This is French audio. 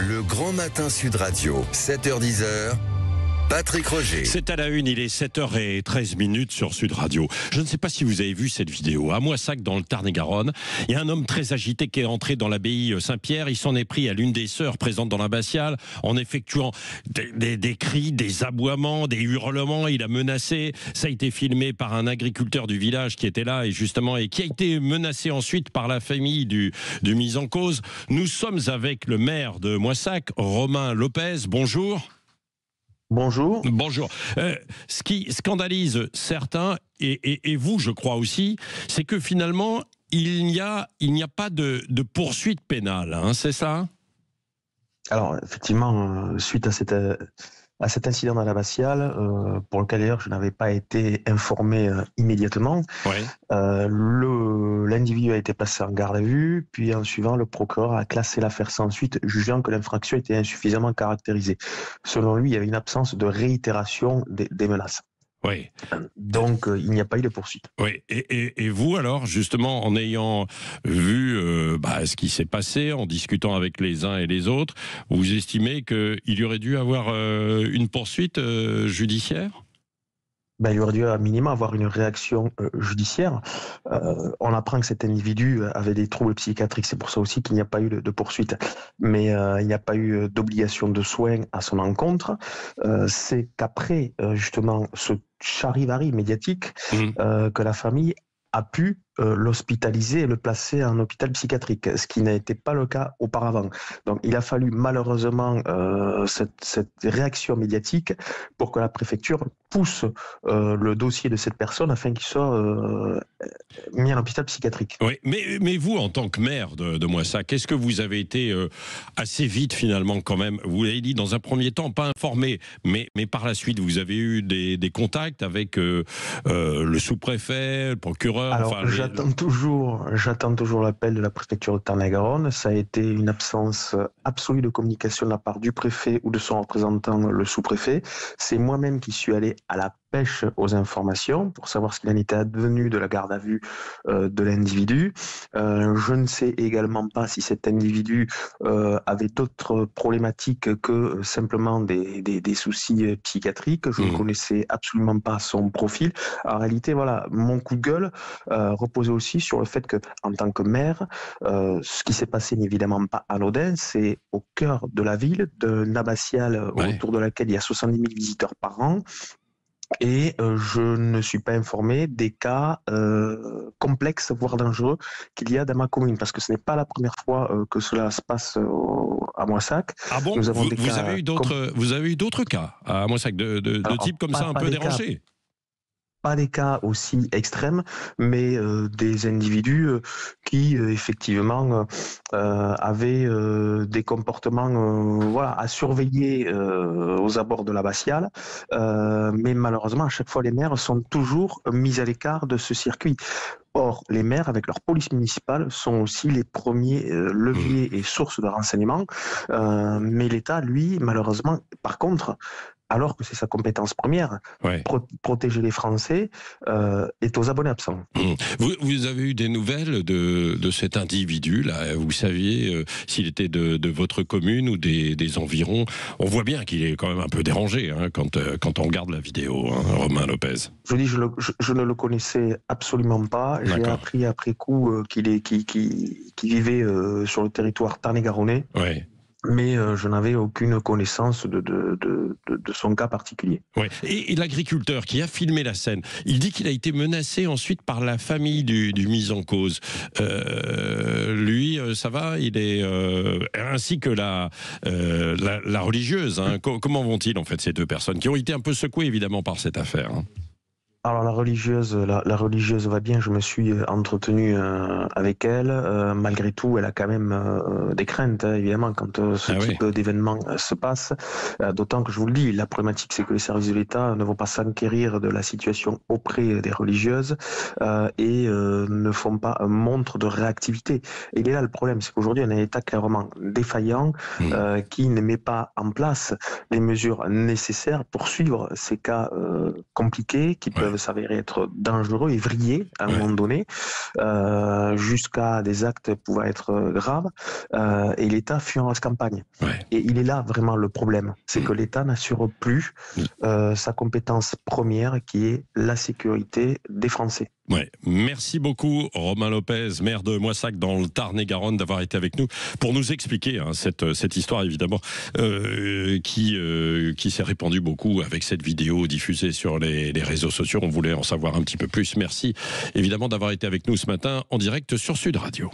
Le Grand Matin Sud Radio, 7h-10h. Patrick Roger. C'est à la une, il est 7h13 sur Sud Radio. Je ne sais pas si vous avez vu cette vidéo. À Moissac, dans le Tarn-et-Garonne, il y a un homme très agité qui est entré dans l'abbaye Saint-Pierre. Il s'en est pris à l'une des sœurs présentes dans l'abbatiale en effectuant des cris, des aboiements, des hurlements. Il a menacé. Ça a été filmé par un agriculteur du village qui était là et qui a été menacé ensuite par la famille du mis en cause. Nous sommes avec le maire de Moissac, Romain Lopez. Bonjour. Bonjour. Bonjour. Ce qui scandalise certains, et vous, je crois aussi, c'est que finalement, il n'y a pas de poursuite pénale, hein, c'est ça ? Alors, effectivement, suite à cet incident dans l'abbatiale, pour lequel d'ailleurs je n'avais pas été informé immédiatement, ouais. L'individu a été placé en garde à vue, puis en suivant, le procureur a classé l'affaire sans suite, jugeant que l'infraction était insuffisamment caractérisée. Selon lui, il y avait une absence de réitération des menaces. Oui. Donc, il n'y a pas eu de poursuite. Oui. Et vous, alors, justement, en ayant vu ce qui s'est passé, en discutant avec les uns et les autres, vous estimez qu'il y aurait dû avoir une poursuite judiciaire ? Il aurait dû à minima avoir une réaction judiciaire. On apprend que cet individu avait des troubles psychiatriques, c'est pour ça aussi qu'il n'y a pas eu de poursuite. Mais il n'y a pas eu d'obligation de soins à son encontre. C'est qu'après, justement, ce charivari médiatique, que la famille a pu l'hospitaliser et le placer en hôpital psychiatrique, ce qui n'a été pas le cas auparavant. Donc il a fallu malheureusement cette réaction médiatique pour que la préfecture pousse le dossier de cette personne afin qu'il soit mis en hôpital psychiatrique. Oui, mais vous, en tant que maire de Moissac, est-ce que vous avez été assez vite finalement quand même, vous l'avez dit dans un premier temps, pas informé, mais par la suite vous avez eu des contacts avec le sous-préfet, le procureur. Alors, j'attends toujours l'appel de la préfecture de Tarn-et-Garonne. Ça a été une absence absolue de communication de la part du préfet ou de son représentant, le sous-préfet. C'est moi-même qui suis allé à la pêche aux informations pour savoir ce qu'il en était advenu de la garde à vue de l'individu. Je ne sais également pas si cet individu avait d'autres problématiques que simplement des soucis psychiatriques. Je ne connaissais absolument pas son profil. En réalité, voilà, mon coup de gueule reposait aussi sur le fait que, en tant que maire, ce qui s'est passé n'est évidemment pas anodin. C'est au cœur de la ville, d'une abbatiale autour de laquelle il y a 70 000 visiteurs par an. Et je ne suis pas informé des cas complexes, voire dangereux, qu'il y a dans ma commune, parce que ce n'est pas la première fois que cela se passe à Moissac. Ah bon ? Vous avez eu d'autres cas à Moissac, de type comme ça, un peu dérangé ? Pas des cas aussi extrêmes, mais des individus qui effectivement avaient des comportements à surveiller aux abords de l'abbatiale, mais malheureusement à chaque fois les maires sont toujours mis à l'écart de ce circuit. Or, les maires, avec leur police municipale, sont aussi les premiers leviers et sources de renseignements, mais l'État, lui, malheureusement, par contre, alors que c'est sa compétence première, protéger les Français, est aux abonnés absents. Vous avez eu des nouvelles de cet individu-là ? Vous saviez s'il était de votre commune ou des environs ? On voit bien qu'il est quand même un peu dérangé quand on regarde la vidéo, Romain Lopez. Je dis, je ne le connaissais absolument pas. J'ai appris après coup qu'il vivait sur le territoire tarn-et-garonnais. Ouais. Mais je n'avais aucune connaissance de son cas particulier. Ouais. Et l'agriculteur qui a filmé la scène, il dit qu'il a été menacé ensuite par la famille du mis en cause. Lui, ça va, il est ainsi que la religieuse. Comment vont-ils en fait ces deux personnes qui ont été un peu secouées évidemment par cette affaire ? Alors la religieuse va bien, je me suis entretenu avec elle. Malgré tout, elle a quand même des craintes, évidemment, quand ce type d'événement se passe. D'autant que, je vous le dis, la problématique, c'est que les services de l'État ne vont pas s'enquérir de la situation auprès des religieuses et ne font pas montre de réactivité. Et il est là le problème, c'est qu'aujourd'hui, on a un État clairement défaillant qui ne met pas en place les mesures nécessaires pour suivre ces cas compliqués qui peuvent peuvent s'avérer être dangereux et vrillés à un moment donné, jusqu'à des actes pouvant être graves, et l'État fuit en campagne. Et il est là vraiment le problème, c'est que l'État n'assure plus sa compétence première qui est la sécurité des Français. Ouais. Merci beaucoup Romain Lopez, maire de Moissac dans le Tarn-et-Garonne, d'avoir été avec nous pour nous expliquer cette histoire évidemment qui s'est répandue beaucoup avec cette vidéo diffusée sur les réseaux sociaux. On voulait en savoir un petit peu plus. Merci évidemment d'avoir été avec nous ce matin en direct sur Sud Radio.